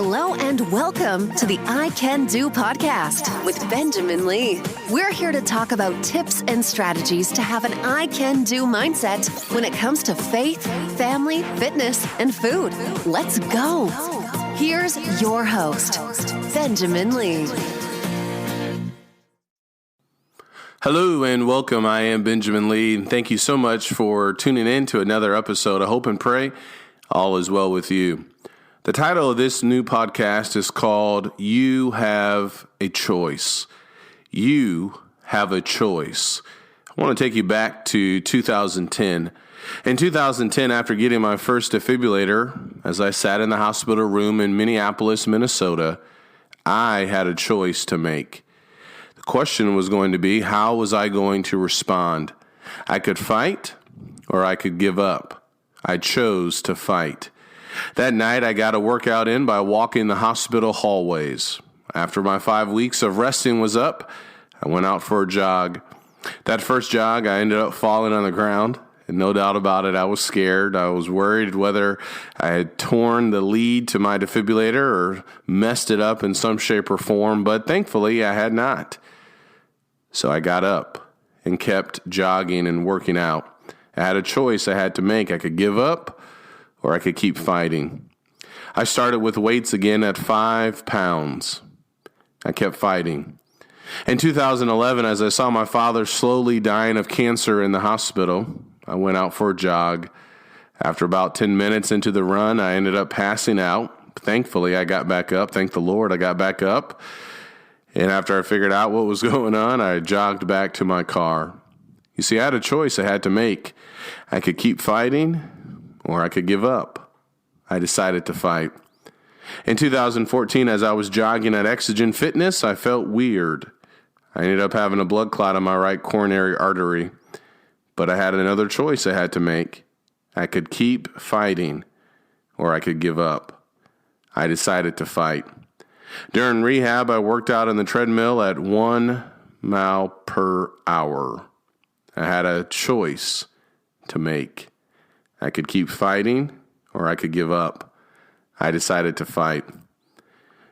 Hello and welcome to the I Can Do podcast with Benjamin Lee. We're here to talk about tips and strategies to have an I Can Do mindset when it comes to faith, family, fitness, and food. Let's go. Here's your host, Benjamin Lee. Hello and welcome. I am Benjamin Lee. Thank you so much for tuning in to another episode. I hope and pray all is well with you. The title of this new podcast is called You Have a Choice. You have a choice. I want to take you back to 2010. In 2010, after getting my first defibrillator, as I sat in the hospital room in Minneapolis, Minnesota, I had a choice to make. The question was going to be, how was I going to respond? I could fight or I could give up. I chose to fight. That night, I got a workout in by walking the hospital hallways. After my 5 weeks of resting was up, I went out for a jog. That first jog, I ended up falling on the ground. And no doubt about it, I was scared. I was worried whether I had torn the lead to my defibrillator or messed it up in some shape or form, but thankfully I had not. So I got up and kept jogging and working out. I had a choice I had to make. I could give up or I could keep fighting. I started with weights again at 5 pounds. I kept fighting. In 2011, as I saw my father slowly dying of cancer in the hospital, I went out for a jog. After about 10 minutes into the run, I ended up passing out. Thankfully, I got back up. Thank the Lord, I got back up. And after I figured out what was going on, I jogged back to my car. You see, I had a choice I had to make. I could keep fighting or I could give up. I decided to fight. In 2014, as I was jogging at Exogen Fitness, I felt weird. I ended up having a blood clot on my right coronary artery. But I had another choice I had to make. I could keep fighting or I could give up. I decided to fight. During rehab, I worked out on the treadmill at 1 mile per hour. I had a choice to make. I could keep fighting or I could give up. I decided to fight.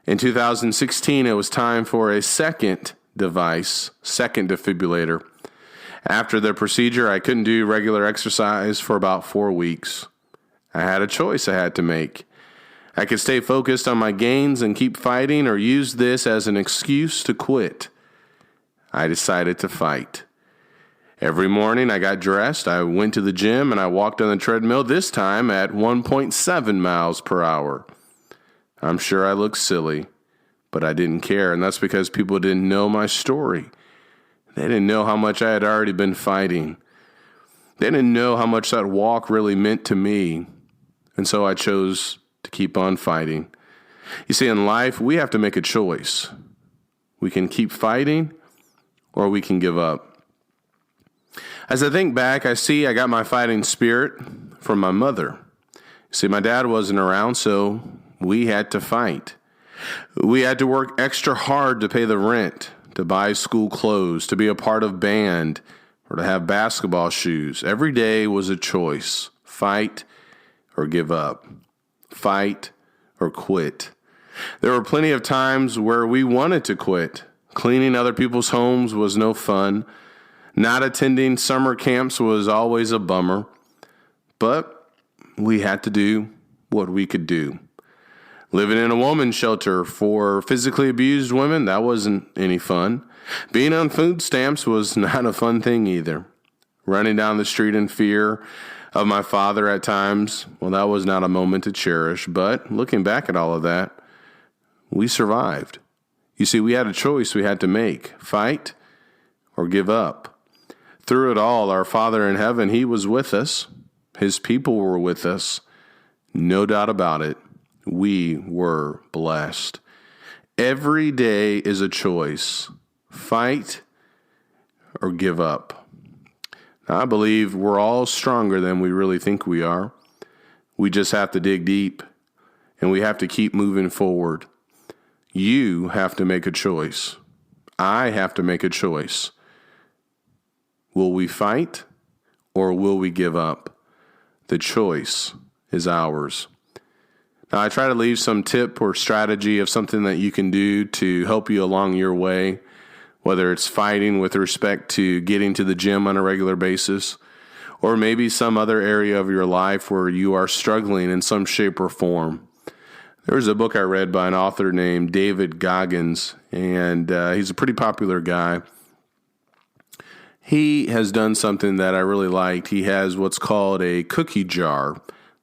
In 2016, it was time for a second defibrillator. After the procedure, I couldn't do regular exercise for about 4 weeks. I had a choice I had to make. I could stay focused on my gains and keep fighting or use this as an excuse to quit. I decided to fight. Every morning I got dressed, I went to the gym, and I walked on the treadmill, this time at 1.7 miles per hour. I'm sure I looked silly, but I didn't care, and that's because people didn't know my story. They didn't know how much I had already been fighting. They didn't know how much that walk really meant to me, and so I chose to keep on fighting. You see, in life, we have to make a choice. We can keep fighting or we can give up. As I think back, I see I got my fighting spirit from my mother. See, my dad wasn't around, so we had to fight. We had to work extra hard to pay the rent, to buy school clothes, to be a part of band, or to have basketball shoes. Every day was a choice. Fight or give up. Fight or quit. There were plenty of times where we wanted to quit. Cleaning other people's homes was no fun. Not attending summer camps was always a bummer. But we had to do what we could do. Living in a woman's shelter for physically abused women, that wasn't any fun. Being on food stamps was not a fun thing either. Running down the street in fear of my father at times, well, that was not a moment to cherish. But looking back at all of that, we survived. You see, we had a choice we had to make. Fight or give up. Through it all, our Father in heaven, He was with us. His people were with us. No doubt about it. We were blessed. Every day is a choice. Fight or give up. Now, I believe we're all stronger than we really think we are. We just have to dig deep, and we have to keep moving forward. You have to make a choice. I have to make a choice. Will we fight or will we give up? The choice is ours. Now, I try to leave some tip or strategy of something that you can do to help you along your way, whether it's fighting with respect to getting to the gym on a regular basis, or maybe some other area of your life where you are struggling in some shape or form. There was a book I read by an author named David Goggins, and he's a pretty popular guy. He has done something that I really liked. He has what's called a cookie jar,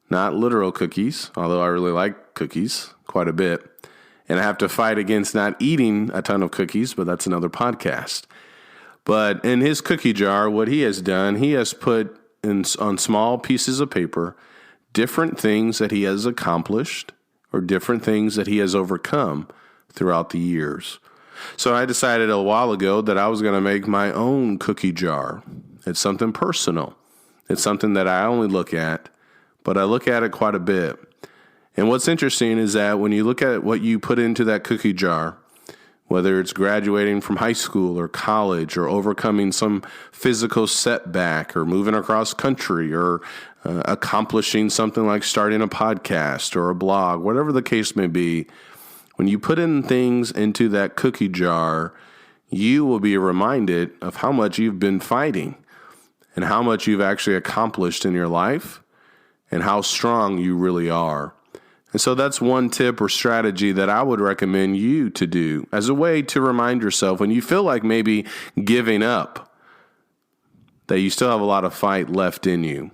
not literal cookies, although I really like cookies quite a bit. And I have to fight against not eating a ton of cookies, but that's another podcast. But in his cookie jar, what he has done, he has put on small pieces of paper different things that he has accomplished or different things that he has overcome throughout the years. So I decided a while ago that I was going to make my own cookie jar. It's something personal. It's something that I only look at, but I look at it quite a bit. And what's interesting is that when you look at what you put into that cookie jar, whether it's graduating from high school or college or overcoming some physical setback or moving across country or accomplishing something like starting a podcast or a blog, whatever the case may be, when you put in things into that cookie jar, you will be reminded of how much you've been fighting and how much you've actually accomplished in your life and how strong you really are. And so that's one tip or strategy that I would recommend you to do as a way to remind yourself when you feel like maybe giving up, that you still have a lot of fight left in you.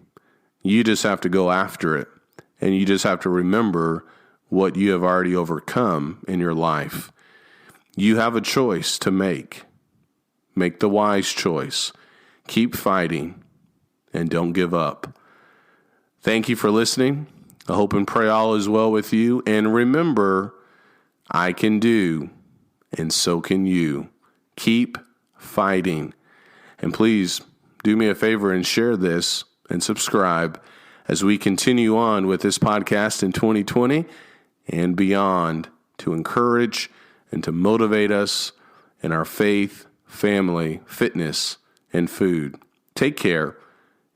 You just have to go after it. And you just have to remember what you have already overcome in your life. You have a choice to make. Make the wise choice. Keep fighting and don't give up. Thank you for listening. I hope and pray all is well with you. And remember, I can do, and so can you. Keep fighting. And please do me a favor and share this and subscribe as we continue on with this podcast in 2020 and beyond to encourage and to motivate us in our faith, family, fitness, and food. Take care,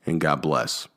and God bless.